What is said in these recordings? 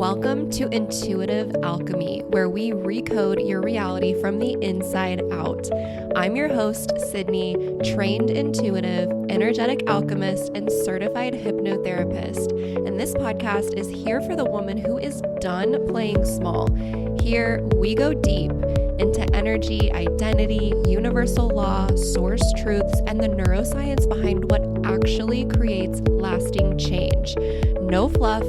Welcome to Intuitive Alchemy, where we recode your reality from the inside out. I'm your host, Sydney, trained intuitive, energetic alchemist, and certified hypnotherapist. And this podcast is here for the woman who is done playing small. Here, we go deep into energy, identity, universal law, source truths, and the neuroscience behind what actually creates lasting change. No fluff,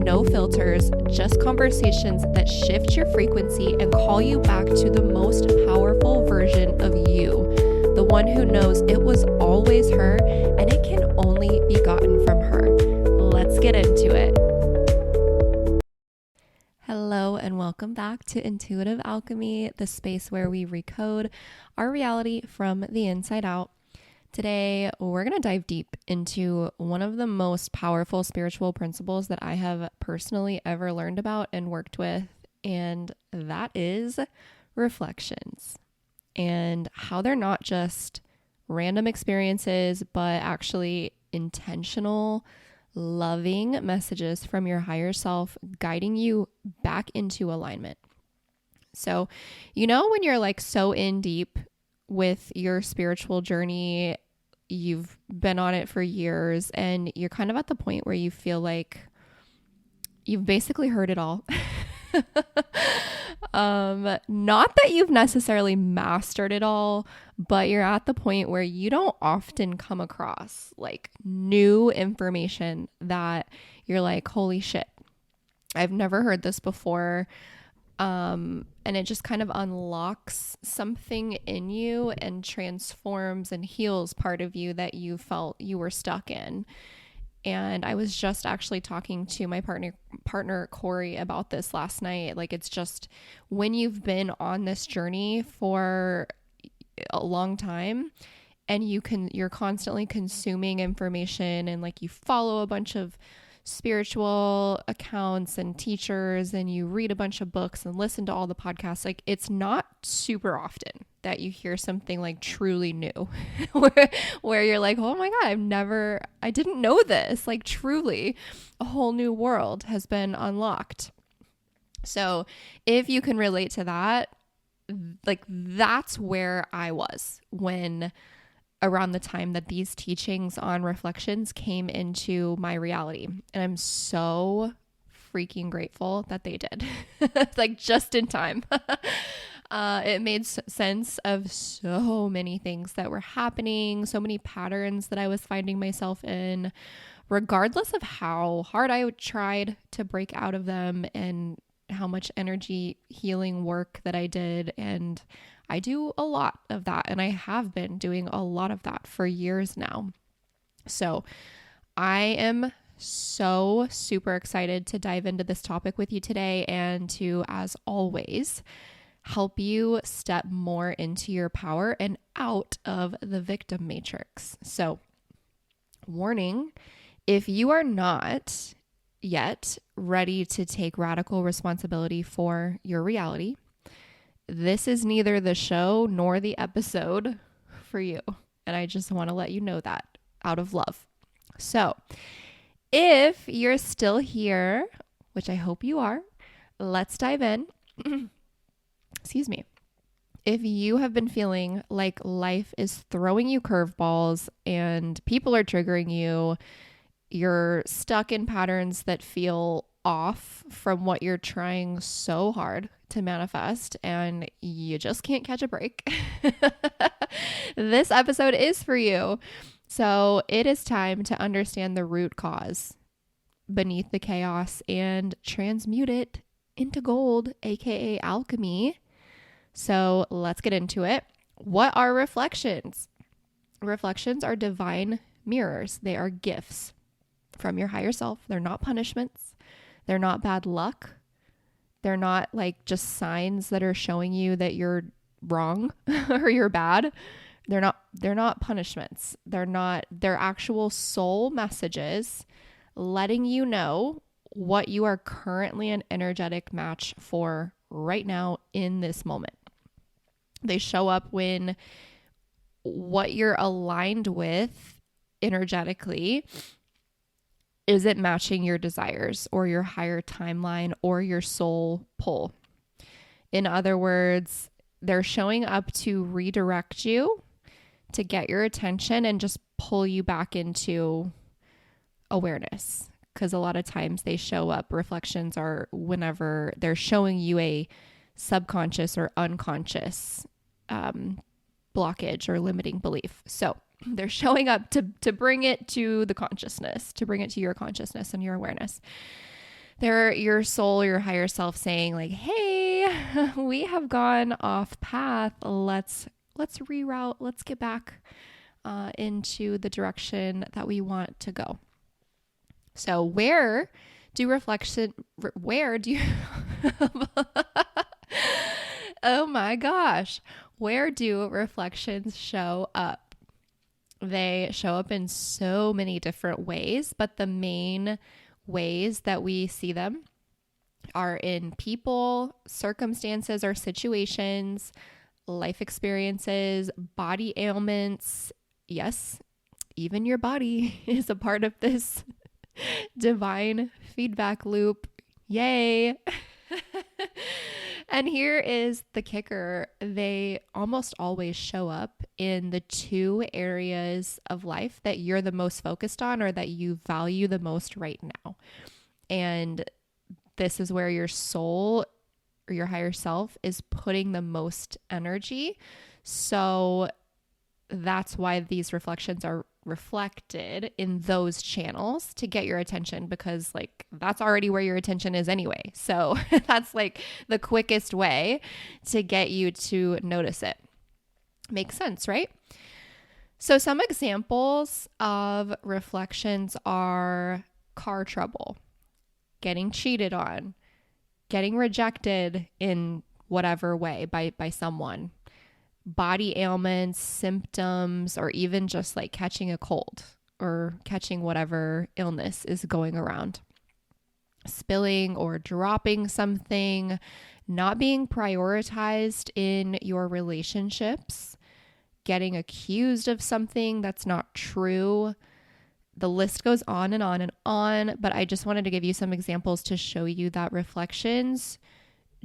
no filters, just conversations that shift your frequency and call you back to the most powerful version of you, the one who knows it was always her and it can only be gotten from her. Let's get into it. Hello and welcome back to Intuitive Alchemy, the space where we recode our reality from the inside out. Today, we're going to dive deep into one of the most powerful spiritual principles that I have personally ever learned about and worked with, and that is reflections and how they're not just random experiences, but actually intentional, loving messages from your higher self guiding you back into alignment. So, when you're like so in deep with your spiritual journey, you've been on it for years and you're kind of at the point where you feel like you've basically heard it all. Not that you've necessarily mastered it all, but you're at the point where you don't often come across like new information that you're like, holy shit, I've never heard this before. And it just kind of unlocks something in you and transforms and heals part of you that you felt you were stuck in. And I was just actually talking to my partner Corey about this last night. Like, it's just when you've been on this journey for a long time and you're constantly consuming information and like you follow a bunch of spiritual accounts and teachers and you read a bunch of books and listen to all the podcasts, like it's not super often that you hear something like truly new where you're like, oh my God, I didn't know this. Like truly a whole new world has been unlocked. So if you can relate to that, like that's where I was when around the time that these teachings on reflections came into my reality. And I'm so freaking grateful that they did. Like just in time. It made sense of so many things that were happening, so many patterns that I was finding myself in, regardless of how hard I tried to break out of them and how much energy healing work that I did. And I do a lot of that, and I have been doing a lot of that for years now. So I am so super excited to dive into this topic with you today and to, as always, help you step more into your power and out of the victim matrix. So, warning, if you are not yet ready to take radical responsibility for your reality, this is neither the show nor the episode for you. And I just want to let you know that out of love. So if you're still here, which I hope you are, let's dive in. Excuse me. If you have been feeling like life is throwing you curveballs and people are triggering you, you're stuck in patterns that feel off from what you're trying so hard to manifest and you just can't catch a break, this episode is for you. So it is time to understand the root cause beneath the chaos and transmute it into gold, aka alchemy. So let's get into it. What are reflections? Reflections are divine mirrors. They are gifts from your higher self. They're not punishments. They're not bad luck. They're not like just signs that are showing you that you're wrong or you're bad. They're not punishments. They're actual soul messages letting you know what you are currently an energetic match for right now in this moment. They show up when what you're aligned with energetically Is it matching your desires or your higher timeline or your soul pull? In other words, they're showing up to redirect you, to get your attention and just pull you back into awareness. Because a lot of times they show up, reflections are whenever they're showing you a subconscious or unconscious blockage or limiting belief. So they're showing up to bring it to the consciousness, to bring it to your consciousness and your awareness. They're your soul, your higher self saying like, hey, we have gone off path. Let's reroute. Let's get back into the direction that we want to go. So where do you, oh my gosh, where do reflections show up? They show up in so many different ways, but the main ways that we see them are in people, circumstances or situations, life experiences, body ailments. Yes, even your body is a part of this divine feedback loop. Yay. And here is the kicker. They almost always show up in the two areas of life that you're the most focused on or that you value the most right now. And this is where your soul or your higher self is putting the most energy. So that's why these reflections are reflected in those channels to get your attention, because like that's already where your attention is anyway. So that's like the quickest way to get you to notice it. Makes sense, right? So some examples of reflections are car trouble, getting cheated on, getting rejected in whatever way by someone, body ailments, symptoms, or even just like catching a cold or catching whatever illness is going around, spilling or dropping something, not being prioritized in your relationships, getting accused of something that's not true. The list goes on and on and on, but I just wanted to give you some examples to show you that reflections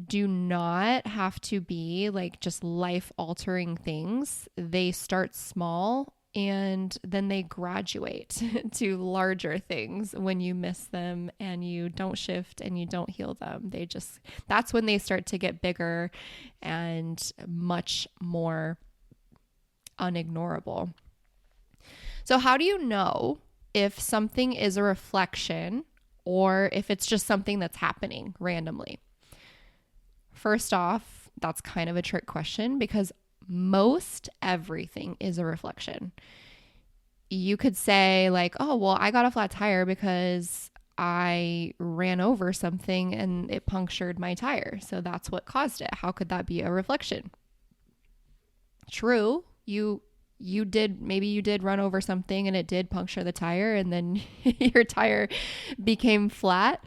do not have to be like just life-altering things. They start small and then they graduate to larger things when you miss them and you don't shift and you don't heal them. That's when they start to get bigger and much more unignorable. So how do you know if something is a reflection or if it's just something that's happening randomly? First off, that's kind of a trick question because most everything is a reflection. You could say like, oh, well, I got a flat tire because I ran over something and it punctured my tire. So that's what caused it. How could that be a reflection? True. Maybe you did run over something and it did puncture the tire and then your tire became flat.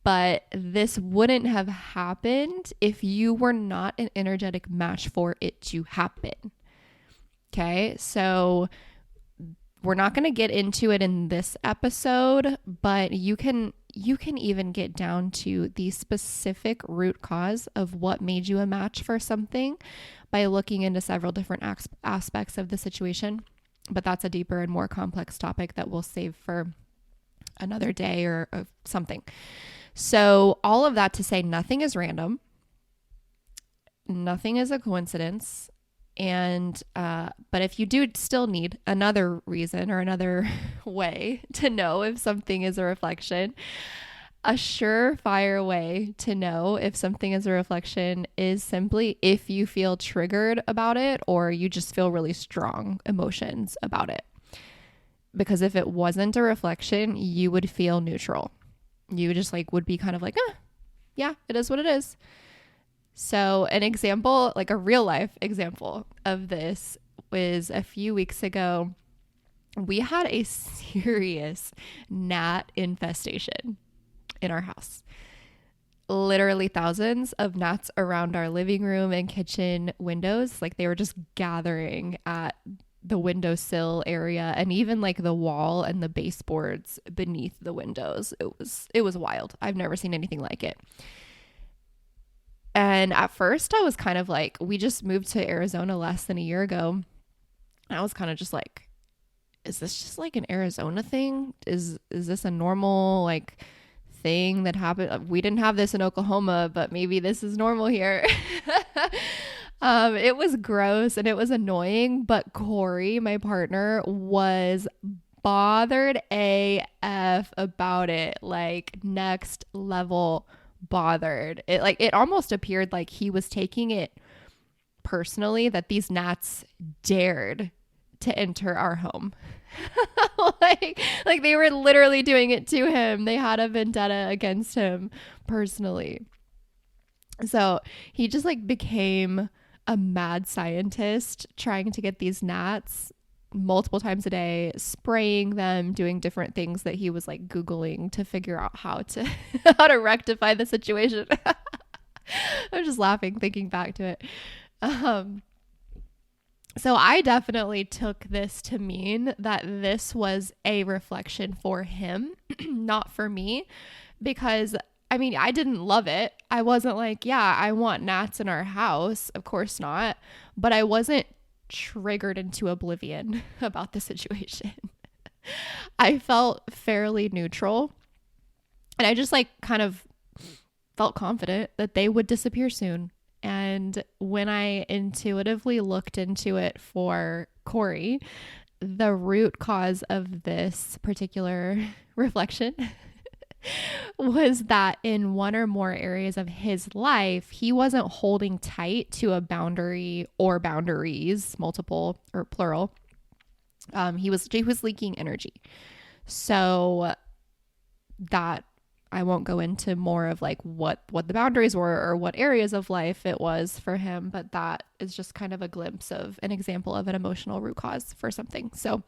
But this wouldn't have happened if you were not an energetic match for it to happen. Okay, so we're not going to get into it in this episode, but you can even get down to the specific root cause of what made you a match for something by looking into several different aspects of the situation. But that's a deeper and more complex topic that we'll save for another day or something. So all of that to say nothing is random. Nothing is a coincidence. And, but if you do still need another reason or another way to know if something is a reflection, a surefire way to know if something is a reflection is simply if you feel triggered about it or you just feel really strong emotions about it. Because if it wasn't a reflection, you would feel neutral. You just like would be kind of like, yeah, it is what it is. So an example, like a real life example of this was a few weeks ago. We had a serious gnat infestation in our house. Literally thousands of gnats around our living room and kitchen windows. Like they were just gathering at the windowsill area and even like the wall and the baseboards beneath the windows. It was wild. I've never seen anything like it. And at first I was kind of like, we just moved to Arizona less than a year ago. And I was kind of just like, is this just like an Arizona thing? Is this a normal like thing that happened? We didn't have this in Oklahoma, but maybe this is normal here. It was gross and it was annoying, but Corey, my partner, was bothered AF about it, like next level bothered. It almost appeared like he was taking it personally that these gnats dared to enter our home. like they were literally doing it to him. They had a vendetta against him personally. So he just like became a mad scientist trying to get these gnats multiple times a day, spraying them, doing different things that he was like Googling to figure out how to how to rectify the situation. I'm just laughing thinking back to it. So I definitely took this to mean that this was a reflection for him, not for me, because I mean, I didn't love it. I wasn't like, yeah, I want gnats in our house. Of course not. But I wasn't triggered into oblivion about the situation. I felt fairly neutral. And I just like kind of felt confident that they would disappear soon. And when I intuitively looked into it for Corey, the root cause of this particular reflection was that in one or more areas of his life, he wasn't holding tight to a boundary or boundaries, multiple or plural. He was leaking energy. So that I won't go into more of like what the boundaries were or what areas of life it was for him, but that is just kind of a glimpse of an example of an emotional root cause for something. So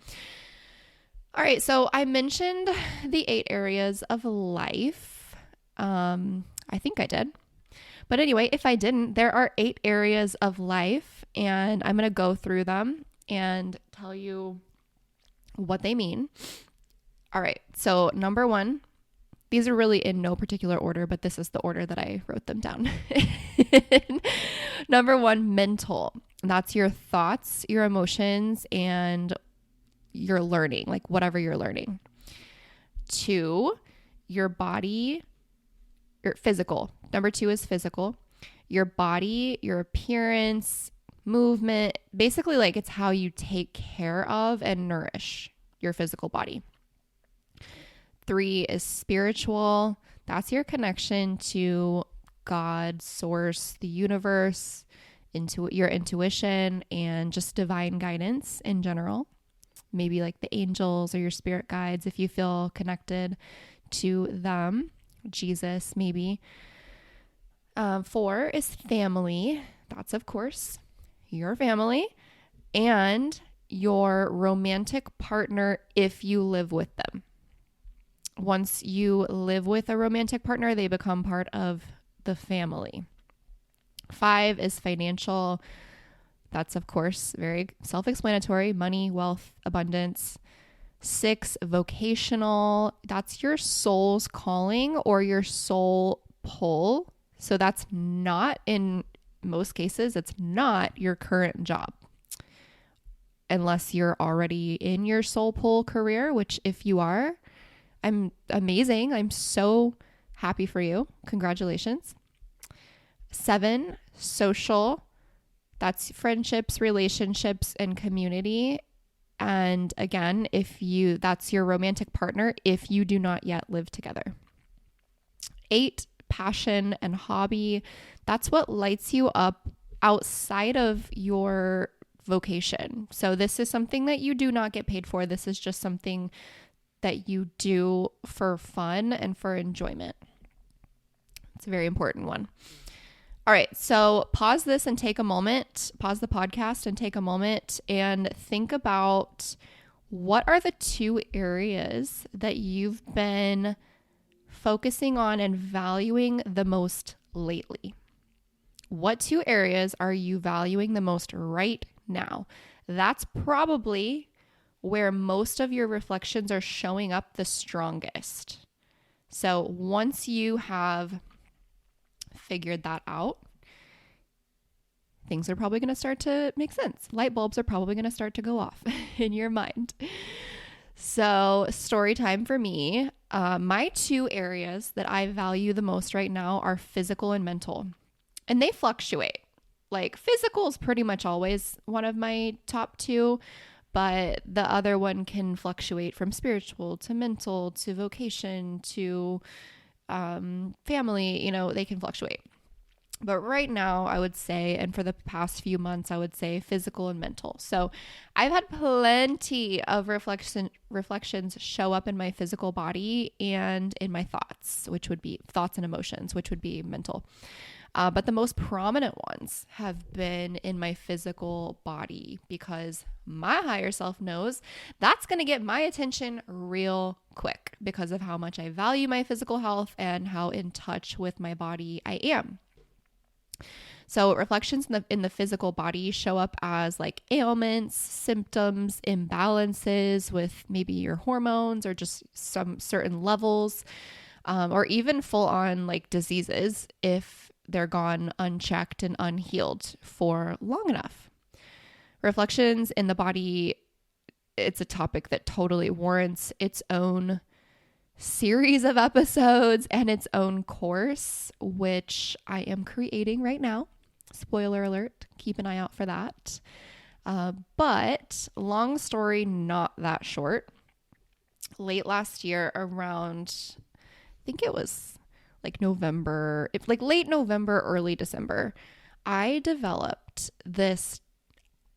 all right, so I mentioned the 8 areas of life. I think I did. But anyway, if I didn't, there are 8 areas of life, and I'm going to go through them and tell you what they mean. All right, so number 1, these are really in no particular order, but this is the order that I wrote them down. Number 1, mental. That's your thoughts, your emotions, and your learning, like whatever you're learning. 2, your body, your physical. Number 2 is physical. Your body, your appearance, movement, basically like it's how you take care of and nourish your physical body. 3 is spiritual. That's your connection to God, source, the universe, into your intuition, and just divine guidance in general. Maybe like the angels or your spirit guides if you feel connected to them. Jesus, maybe. 4 is family. That's, of course, your family. And your romantic partner if you live with them. Once you live with a romantic partner, they become part of the family. 5 is financial. That's, of course, very self-explanatory. Money, wealth, abundance. 6, vocational. That's your soul's calling or your soul pull. So that's not, in most cases, it's not your current job. Unless you're already in your soul pull career, which if you are, I'm amazing. I'm so happy for you. Congratulations. 7, social. That's friendships, relationships, and community. And again, that's your romantic partner if you do not yet live together. 8, passion and hobby. That's what lights you up outside of your vocation. So this is something that you do not get paid for. This is just something that you do for fun and for enjoyment. It's a very important one. All right, so pause this and take a moment, pause the podcast and take a moment and think about what are the 2 areas that you've been focusing on and valuing the most lately. What 2 areas are you valuing the most right now? that's probably where most of your reflections are showing up the strongest. So once you have figured that out, things are probably going to start to make sense. Light bulbs are probably going to start to go off in your mind. So, story time for me. My two areas that I value the most right now are physical and mental, and they fluctuate. Like, physical is pretty much always one of my top two, but the other one can fluctuate from spiritual to mental to vocation to family. You know, they can fluctuate. But right now, I would say, and for the past few months, I would say physical and mental. So I've had plenty of reflections show up in my physical body and in my thoughts, which would be thoughts and emotions, which would be mental. But the most prominent ones have been in my physical body because my higher self knows that's going to get my attention real quick because of how much I value my physical health and how in touch with my body I am. So reflections in the physical body show up as like ailments, symptoms, imbalances with maybe your hormones or just some certain levels, or even full on like diseases if they're gone unchecked and unhealed for long enough. Reflections in the body, it's a topic that totally warrants its own series of episodes and its own course, which I am creating right now. Spoiler alert, keep an eye out for that. But long story, not that short. Late last year, around, I think it was like November, like late November, early December, I developed this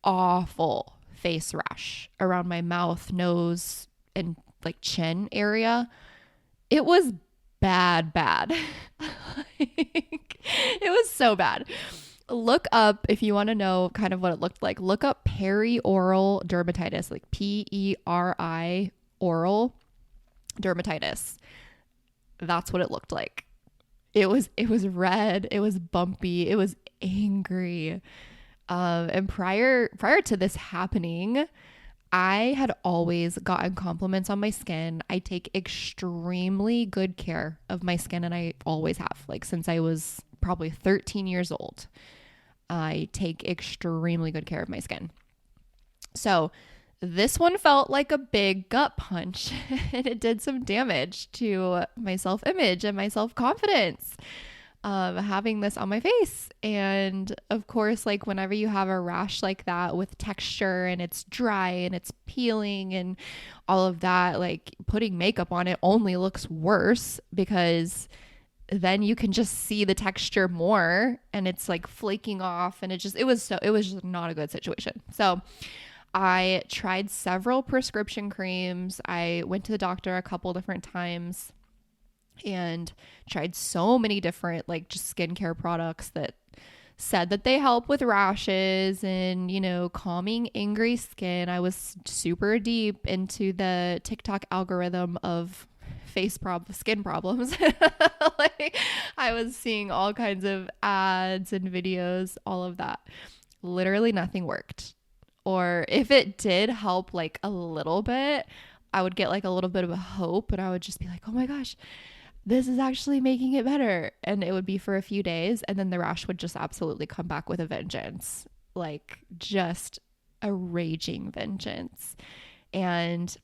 awful face rash around my mouth, nose, and like chin area. It was bad. Like, it was so bad. Look up, if you want to know kind of what it looked like, look up perioral dermatitis, like PERI oral dermatitis. That's what it looked like. It was red, it was bumpy, it was angry. And prior to this happening, I had always gotten compliments on my skin. I take extremely good care of my skin, and I always have, like since I was probably 13 years old. I take extremely good care of my skin. So this one felt like a big gut punch and it did some damage to my self-image and my self-confidence. Having this on my face. And of course, like whenever you have a rash like that with texture and it's dry and it's peeling and all of that, like putting makeup on it only looks worse because then you can just see the texture more and it's like flaking off and it was just not a good situation. So I tried several prescription creams. I went to the doctor a couple different times and tried so many different like just skincare products that said that they help with rashes and, you know, calming angry skin. I was super deep into the TikTok algorithm of skin problems. Like I was seeing all kinds of ads and videos, all of that. Literally nothing worked. Or if it did help like a little bit, I would get like a little bit of a hope and I would just be like, oh my gosh, this is actually making it better. And it would be for a few days. And then the rash would just absolutely come back with a vengeance, like just a raging vengeance. And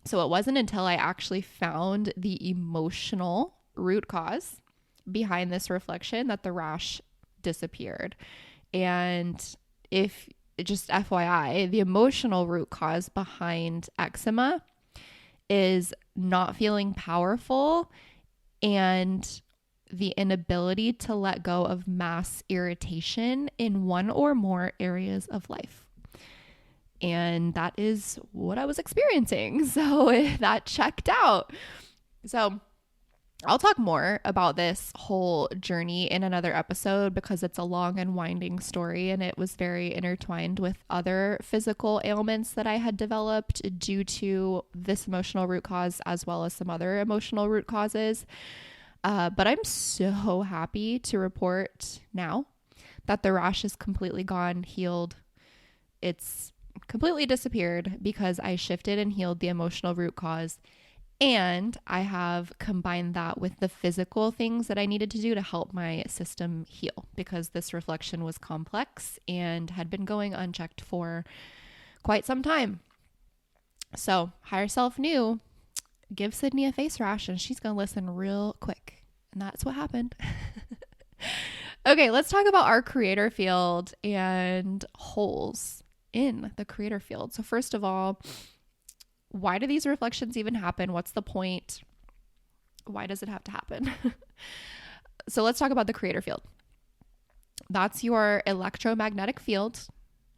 so it wasn't until I actually found the emotional root cause behind this reflection that the rash disappeared. And if just FYI, the emotional root cause behind eczema is not feeling powerful and the inability to let go of mass irritation in one or more areas of life. And that is what I was experiencing. So that checked out. So I'll talk more about this whole journey in another episode because it's a long and winding story and it was very intertwined with other physical ailments that I had developed due to this emotional root cause as well as some other emotional root causes. But I'm so happy to report now that the rash is completely gone, healed. It's completely disappeared because I shifted and healed the emotional root cause. And I have combined that with the physical things that I needed to do to help my system heal, because this reflection was complex and had been going unchecked for quite some time. So higher self knew, give Sydney a face rash and she's going to listen real quick. And that's what happened. Okay, let's talk about our creator field and holes in the creator field. So first of all, why do these reflections even happen? What's the point? Why does it have to happen? So let's talk about the creator field. That's your electromagnetic field.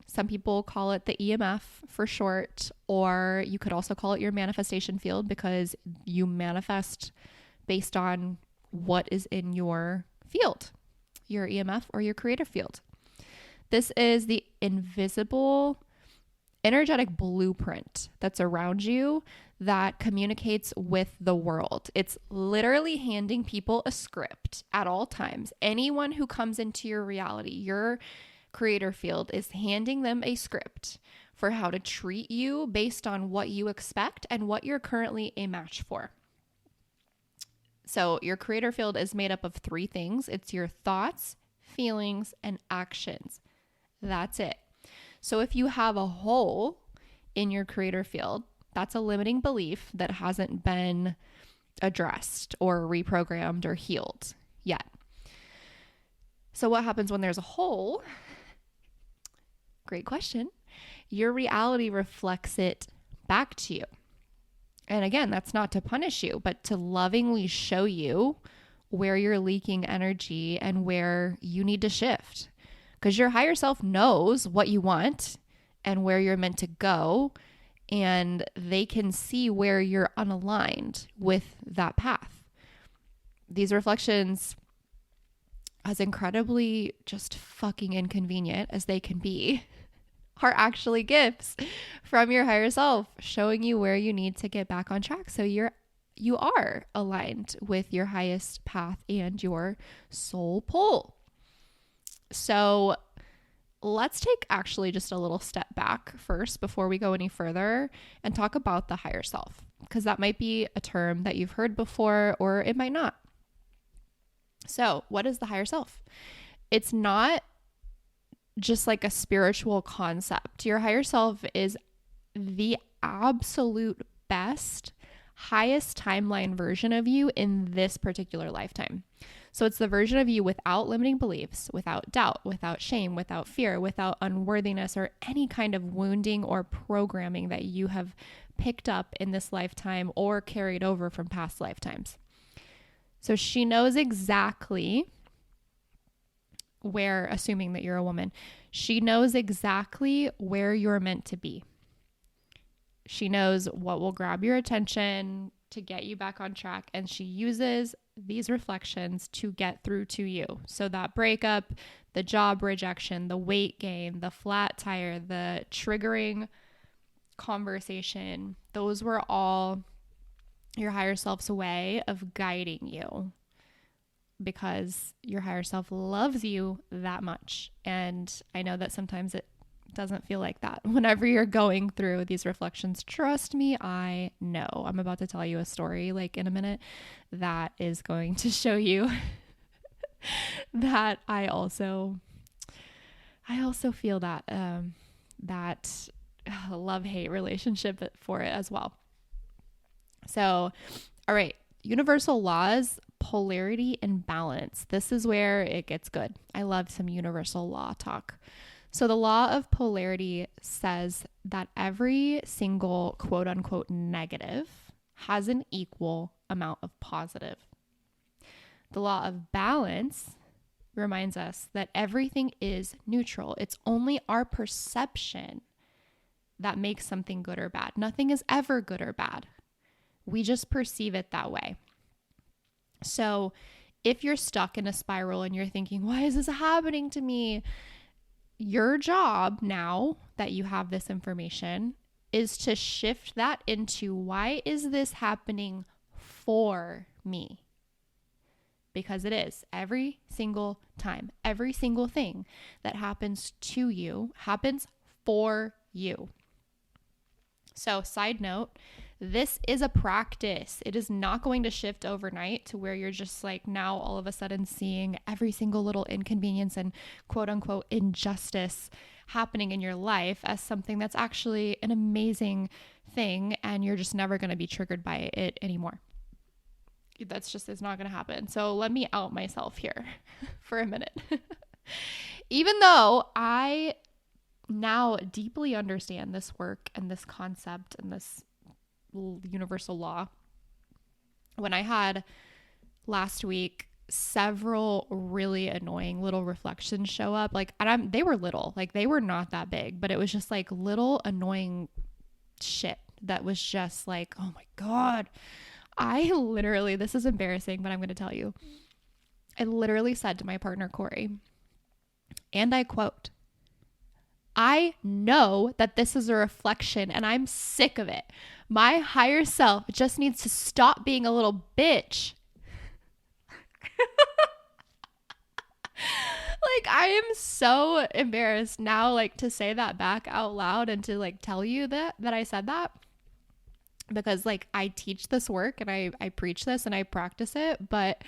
Some people call it the EMF for short, or you could also call it your manifestation field, because you manifest based on what is in your field, your EMF or your creator field. This is the invisible energetic blueprint that's around you that communicates with the world. It's literally handing people a script at all times. Anyone who comes into your reality, your creator field, is handing them a script for how to treat you based on what you expect and what you're currently a match for. So your creator field is made up of 3 things. It's your thoughts, feelings, and actions. That's it. So if you have a hole in your creator field, that's a limiting belief that hasn't been addressed or reprogrammed or healed yet. So what happens when there's a hole? Great question. Your reality reflects it back to you. And again, that's not to punish you, but to lovingly show you where you're leaking energy and where you need to shift. Because your higher self knows what you want and where you're meant to go, and they can see where you're unaligned with that path. These reflections, as incredibly just fucking inconvenient as they can be, are actually gifts from your higher self, showing you where you need to get back on track so you are aligned with your highest path and your soul pull. So let's take actually just a little step back first before we go any further and talk about the higher self, because that might be a term that you've heard before or it might not. So what is the higher self? It's not just like a spiritual concept. Your higher self is the absolute best, highest timeline version of you in this particular lifetime. So it's the version of you without limiting beliefs, without doubt, without shame, without fear, without unworthiness, or any kind of wounding or programming that you have picked up in this lifetime or carried over from past lifetimes. So she knows exactly where, assuming that you're a woman, she knows exactly where you're meant to be. She knows what will grab your attention to get you back on track, and she uses these reflections to get through to you. So that breakup, the job rejection, the weight gain, the flat tire, the triggering conversation, those were all your higher self's way of guiding you, because your higher self loves you that much. And I know that sometimes it doesn't feel like that whenever you're going through these reflections. Trust me, I know. I'm about to tell you a story like in a minute that is going to show you that I also feel that that love-hate relationship for it as well. So, all right, universal laws, polarity and balance. This is where it gets good. I love some universal law talk. So the law of polarity says that every single quote unquote negative has an equal amount of positive. The law of balance reminds us that everything is neutral. It's only our perception that makes something good or bad. Nothing is ever good or bad. We just perceive it that way. So if you're stuck in a spiral and you're thinking, why is this happening to me? Your job now that you have this information is to shift that into, why is this happening for me? Because it is every single time, every single thing that happens to you happens for you. So, side note, this is a practice. It is not going to shift overnight to where you're just like now all of a sudden seeing every single little inconvenience and quote unquote injustice happening in your life as something that's actually an amazing thing, and you're just never going to be triggered by it anymore. That's just, it's not going to happen. So let me out myself here for a minute. Even though I now deeply understand this work and this concept and this universal law, when I had last week several really annoying little reflections show up, like, and they were little, like they were not that big, but it was just like little annoying shit that was just like, oh my God. I literally, this is embarrassing, but I'm going to tell you, I literally said to my partner, Corey, and I quote, I know that this is a reflection and I'm sick of it. My higher self just needs to stop being a little bitch. Like, I am so embarrassed now, like, to say that back out loud and to like tell you that I said that, because like I teach this work and I preach this and I practice it, but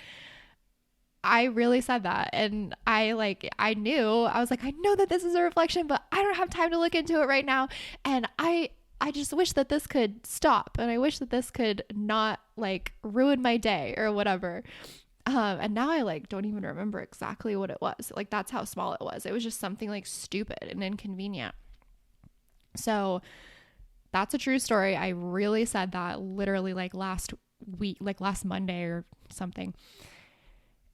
I really said that. And I was like, I know that this is a reflection, but I don't have time to look into it right now. And I just wish that this could stop. And I wish that this could not like ruin my day or whatever. And now I like don't even remember exactly what it was. Like, that's how small it was. It was just something like stupid and inconvenient. So that's a true story. I really said that literally like last week, like last Monday or something.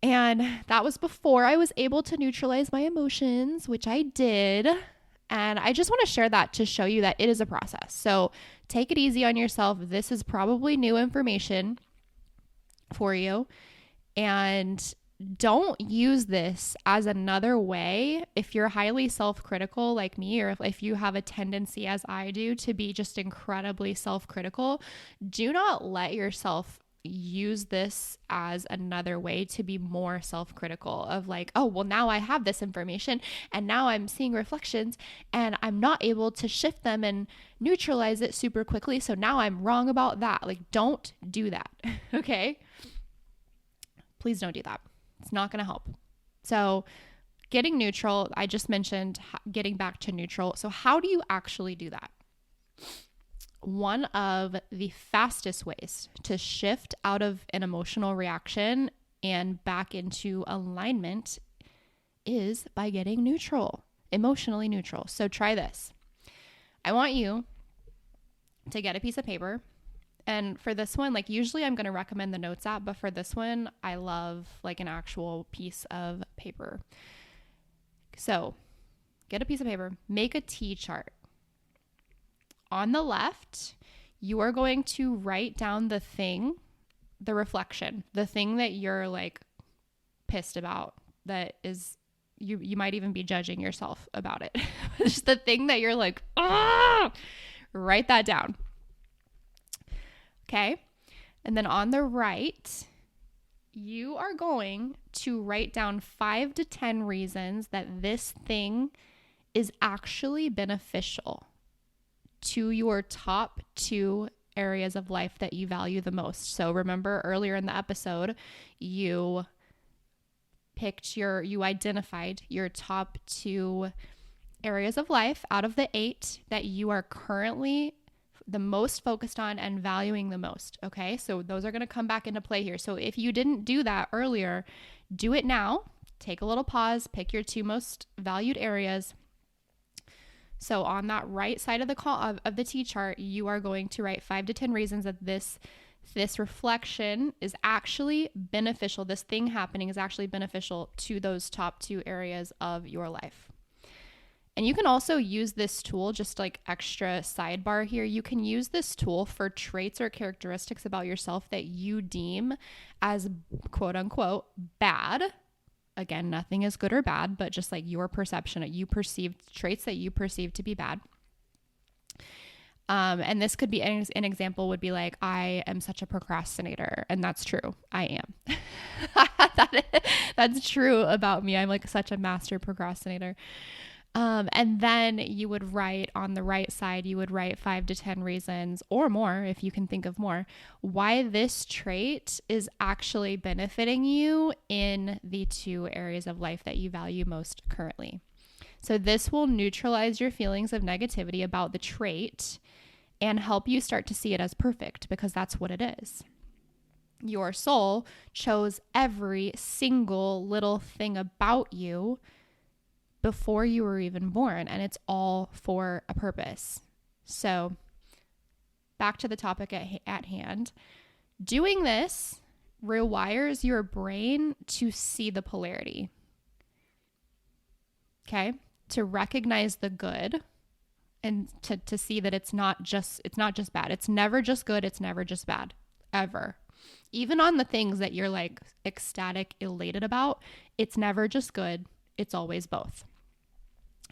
And that was before I was able to neutralize my emotions, which I did. And I just want to share that to show you that it is a process. So take it easy on yourself. This is probably new information for you. And don't use this as another way, if you're highly self-critical like me, or if you have a tendency, as I do, to be just incredibly self-critical, do not let yourself use this as another way to be more self-critical of like, oh, well, now I have this information and now I'm seeing reflections and I'm not able to shift them and neutralize it super quickly. So now I'm wrong about that. Like, don't do that. Okay. Please don't do that. It's not going to help. So getting neutral, I just mentioned getting back to neutral. So how do you actually do that? One of the fastest ways to shift out of an emotional reaction and back into alignment is by getting neutral, emotionally neutral. So try this. I want you to get a piece of paper. And for this one, like usually I'm going to recommend the Notes app, but for this one, I love like an actual piece of paper. So get a piece of paper, make a T chart. On the left, you are going to write down the thing, the reflection, the thing that you're like pissed about, that is, you might even be judging yourself about it. Just the thing that you're like, ah, write that down. Okay. And then on the right, you are going to write down 5 to 10 reasons that this thing is actually beneficial to your top 2 areas of life that you value the most. So remember earlier in the episode, you identified your top 2 areas of life out of the 8 that you are currently the most focused on and valuing the most. Okay. So those are going to come back into play here. So if you didn't do that earlier, do it now. Take a little pause, pick your 2 most valued areas. So on that right side of the T chart, you are going to write 5 to 10 reasons that this reflection is actually beneficial. This thing happening is actually beneficial to those top 2 areas of your life. And you can also use this tool, just like extra sidebar here. You can use this tool for traits or characteristics about yourself that you deem as quote unquote bad. Again, nothing is good or bad, but just like your perception, you perceived traits that you perceive to be bad. And this could be an example would be like, I am such a procrastinator. And that's true. I am. That's true about me. I'm like such a master procrastinator. And then you would write on the right side, you would write 5 to 10 reasons or more, if you can think of more, why this trait is actually benefiting you in the 2 areas of life that you value most currently. So this will neutralize your feelings of negativity about the trait and help you start to see it as perfect, because that's what it is. Your soul chose every single little thing about you before you were even born, and it's all for a purpose. So back to the topic at hand. Doing this rewires your brain to see the polarity. Okay? To recognize the good and to see that it's not just bad. It's never just good, it's never just bad. Ever. Even on the things that you're like ecstatic, elated about, it's never just good, it's always both.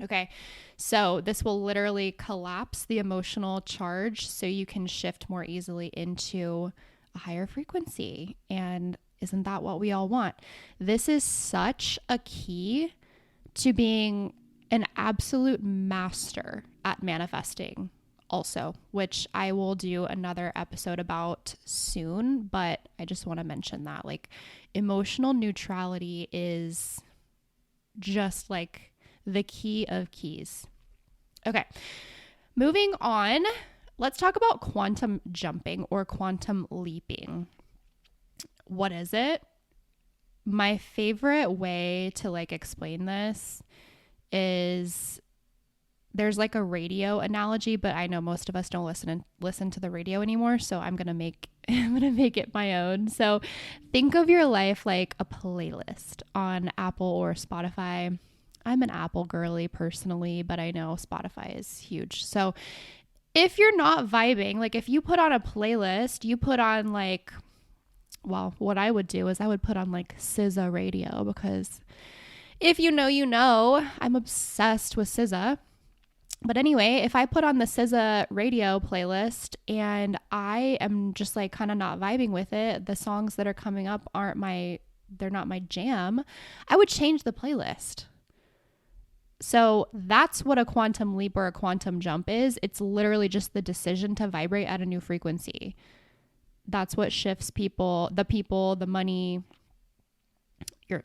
Okay, so this will literally collapse the emotional charge so you can shift more easily into a higher frequency. And isn't that what we all want? This is such a key to being an absolute master at manifesting also, which I will do another episode about soon, but I just want to mention that like emotional neutrality is just like the key of keys. Okay, moving on, let's talk about quantum jumping or quantum leaping. What is it? My favorite way to like explain this is there's like a radio analogy, but I know most of us don't listen to the radio anymore, so I'm gonna make it my own. So think of your life like a playlist on Apple or Spotify. I'm an Apple girly personally, but I know Spotify is huge. So if you're not vibing, like if you put on a playlist, you put on like, well, what I would do is I would put on like SZA radio, because if you know, I'm obsessed with SZA. But anyway, if I put on the SZA radio playlist and I am just like kind of not vibing with it, the songs that are coming up they're not my jam, I would change the playlist. So that's what a quantum leap or a quantum jump is. It's literally just the decision to vibrate at a new frequency. That's what shifts the money,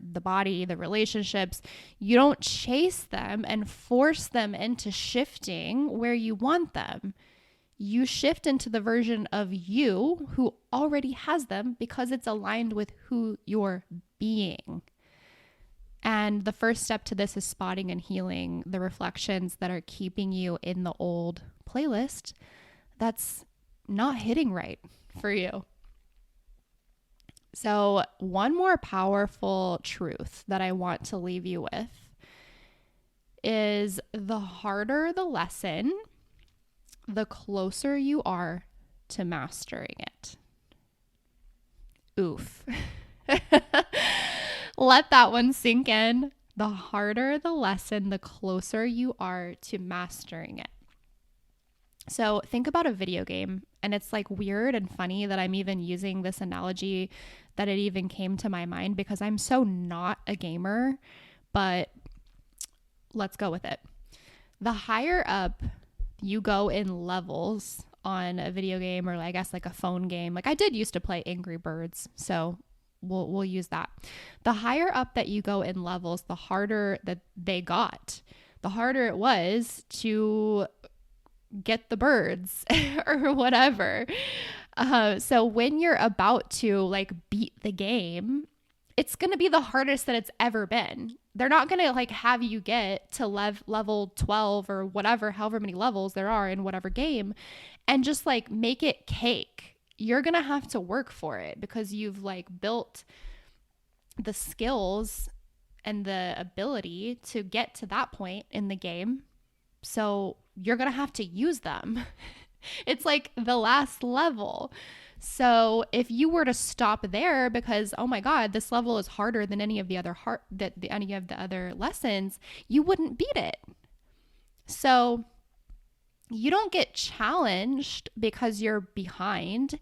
the body, the relationships. You don't chase them and force them into shifting where you want them. You shift into the version of you who already has them because it's aligned with who you're being. And the first step to this is spotting and healing the reflections that are keeping you in the old playlist that's not hitting right for you. So one more powerful truth that I want to leave you with is the harder the lesson, the closer you are to mastering it. Oof. Let that one sink in. The harder the lesson, the closer you are to mastering it. So think about a video game, and it's like weird and funny that I'm even using this analogy, that it even came to my mind, because I'm so not a gamer, but let's go with it. The higher up you go in levels on a video game, or I guess like a phone game, like I did used to play Angry Birds, so we'll use that. The higher up that you go in levels, the harder that they got, the harder it was to get the birds or whatever. So when you're about to like beat the game, it's going to be the hardest that it's ever been. They're not going to like have you get to level 12 or whatever, however many levels there are in whatever game, and just like make it cake. You're going to have to work for it because you've like built the skills and the ability to get to that point in the game. So you're going to have to use them. It's like the last level. So if you were to stop there because, oh my God, this level is harder than any of the other any of the other lessons, you wouldn't beat it. So you don't get challenged because you're behind,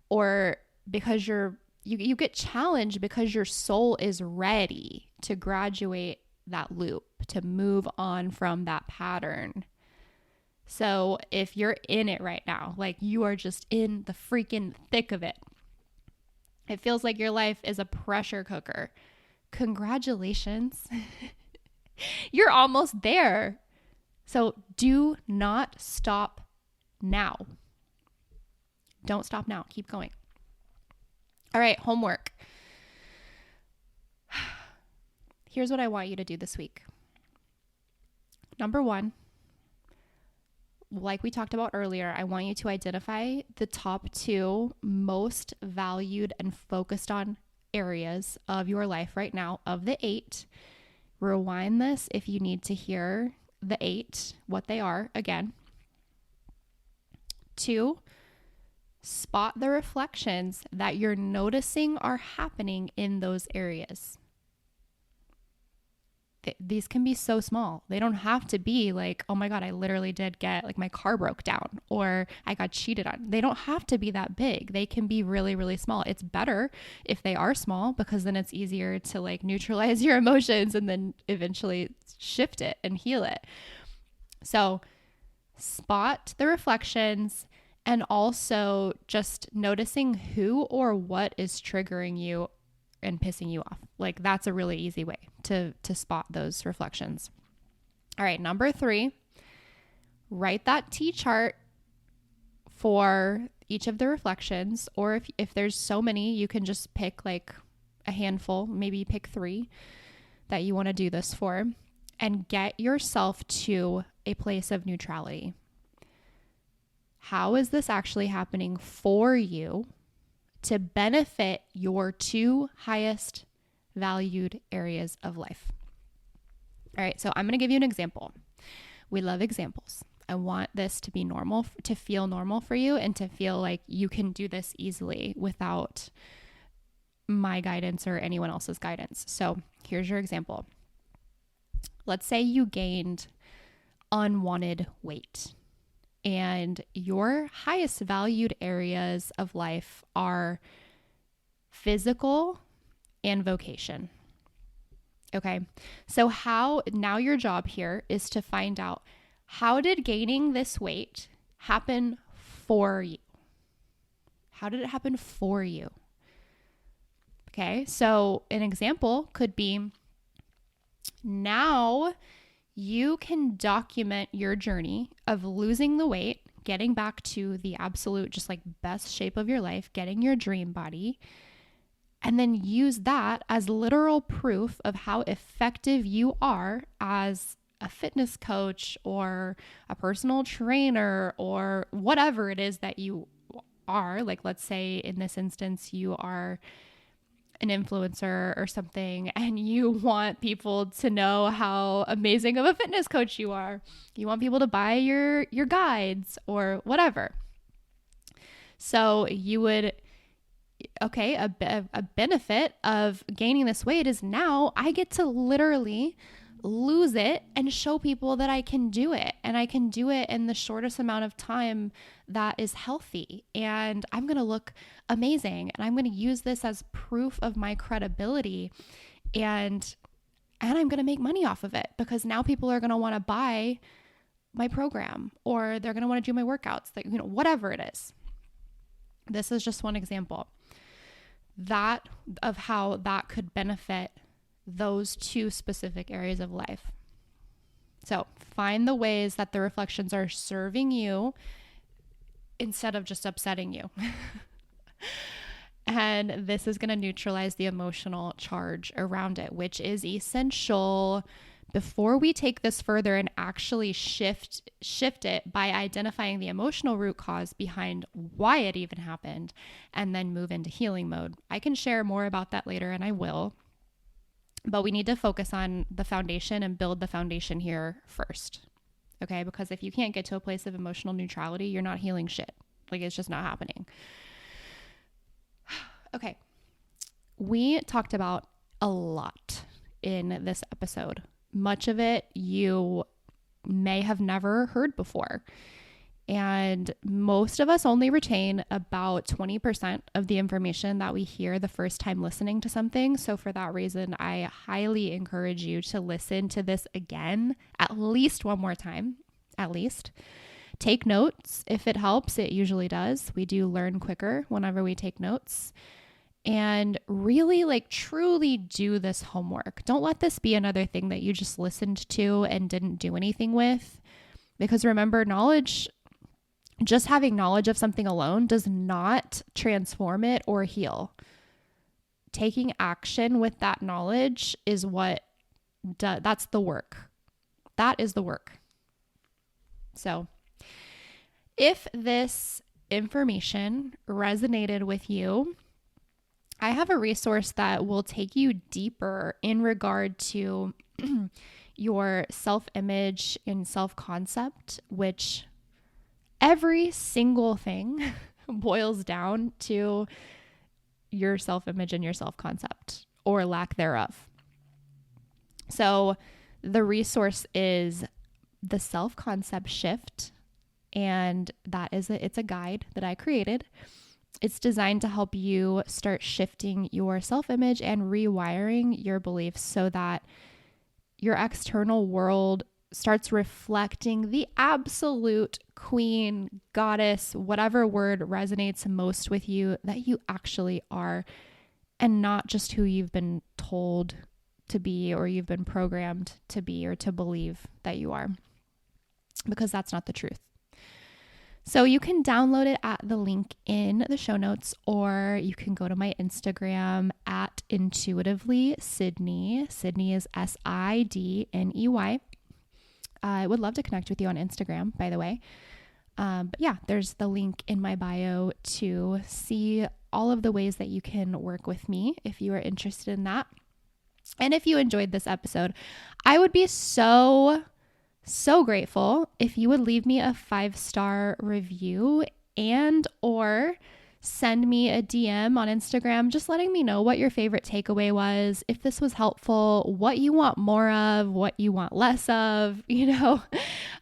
or because you get challenged because your soul is ready to graduate that loop. escape, to move on from that pattern. So if you're in it right now, like you are just in the freaking thick of it, it feels like your life is a pressure cooker. Congratulations. You're almost there. So do not stop now. Don't stop now. Keep going. All right, homework. Here's what I want you to do this week. Number 1, like we talked about earlier, I want you to identify the top 2 most valued and focused on areas of your life right now of the 8. Rewind this if you need to hear the 8, what they are again. 2, spot the reflections that you're noticing are happening in those areas. These can be so small. They don't have to be like, oh my God, I literally did get, like, my car broke down or I got cheated on. They don't have to be that big. They can be really, really small. It's better if they are small because then it's easier to like neutralize your emotions and then eventually shift it and heal it. So spot the reflections and also just noticing who or what is triggering you and pissing you off. Like, that's a really easy way to spot those reflections. All right, number 3, write that T chart for each of the reflections, or if there's so many, you can just pick like a handful, maybe pick 3 that you want to do this for, and get yourself to a place of neutrality. How is this actually happening for you to benefit your 2 highest valued areas of life? All right, so I'm going to give you an example. We love examples. I want this to be normal, to feel normal for you and to feel like you can do this easily without my guidance or anyone else's guidance. So here's your example. Let's say you gained unwanted weight. And your highest valued areas of life are physical and vocation. Okay, so now your job here is to find out, how did gaining this weight happen for you? How did it happen for you? Okay, so an example could be, now you can document your journey of losing the weight, getting back to the absolute, just like best shape of your life, getting your dream body, and then use that as literal proof of how effective you are as a fitness coach or a personal trainer or whatever it is that you are. Like, let's say in this instance, you are an influencer or something, and you want people to know how amazing of a fitness coach you are. You want people to buy your guides or whatever. So you would, okay, a benefit of gaining this weight is now I get to literally lose it and show people that I can do it, and I can do it in the shortest amount of time that is healthy, and I'm going to look amazing, and I'm going to use this as proof of my credibility, and I'm going to make money off of it because now people are going to want to buy my program, or they're going to want to do my workouts, like, whatever it is. This is just one example that of how that could benefit those 2 specific areas of life. So find the ways that the reflections are serving you instead of just upsetting you. And this is going to neutralize the emotional charge around it, which is essential before we take this further and actually shift it by identifying the emotional root cause behind why it even happened, and then move into healing mode. I can share more about that later, and I will. But we need to focus on the foundation and build the foundation here first. Okay? Because if you can't get to a place of emotional neutrality, you're not healing shit. Like, it's just not happening. Okay. We talked about a lot in this episode. Much of it you may have never heard before. And most of us only retain about 20% of the information that we hear the first time listening to something. So for that reason, I highly encourage you to listen to this again, at least one more time, at least. Take notes if it helps. It usually does. We do learn quicker whenever we take notes. And really truly do this homework. Don't let this be another thing that you just listened to and didn't do anything with. Because remember, just having knowledge of something alone does not transform it or heal. Taking action with that knowledge is that's the work. That is the work. So if this information resonated with you, I have a resource that will take you deeper in regard to your self-image and self-concept, which every single thing boils down to your self-image and your self-concept, or lack thereof. So the resource is the self-concept shift, and it's a guide that I created. It's designed to help you start shifting your self-image and rewiring your beliefs so that your external world starts reflecting the absolute queen, goddess, whatever word resonates most with you, that you actually are, and not just who you've been told to be or you've been programmed to be or to believe that you are, because that's not the truth. So you can download it at the link in the show notes, or you can go to my Instagram at intuitively Sydney. Sydney is Sidney. I would love to connect with you on Instagram, by the way. But yeah, there's the link in my bio to see all of the ways that you can work with me if you are interested in that. And if you enjoyed this episode, I would be so grateful if you would leave me a 5-star review and or send me a DM on Instagram, just letting me know what your favorite takeaway was, if this was helpful, what you want more of, what you want less of,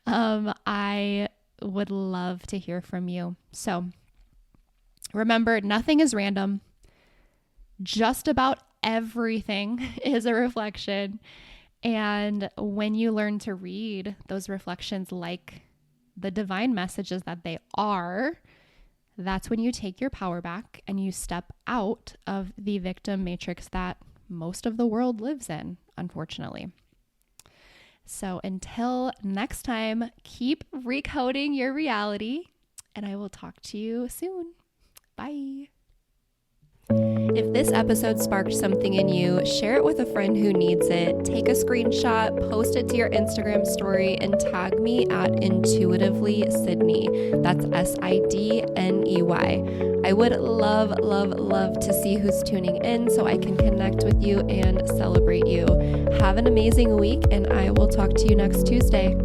I would love to hear from you. So remember, nothing is random. Just about everything is a reflection. And when you learn to read those reflections like the divine messages that they are, that's when you take your power back and you step out of the victim matrix that most of the world lives in, unfortunately. So until next time, keep recoding your reality, and I will talk to you soon. Bye. If this episode sparked something in you, share it with a friend who needs it. Take a screenshot, post it to your Instagram story, and tag me at intuitively Sydney. That's Sidney. I would love to see who's tuning in so I can connect with you and celebrate you. Have an amazing week, and I will talk to you next Tuesday.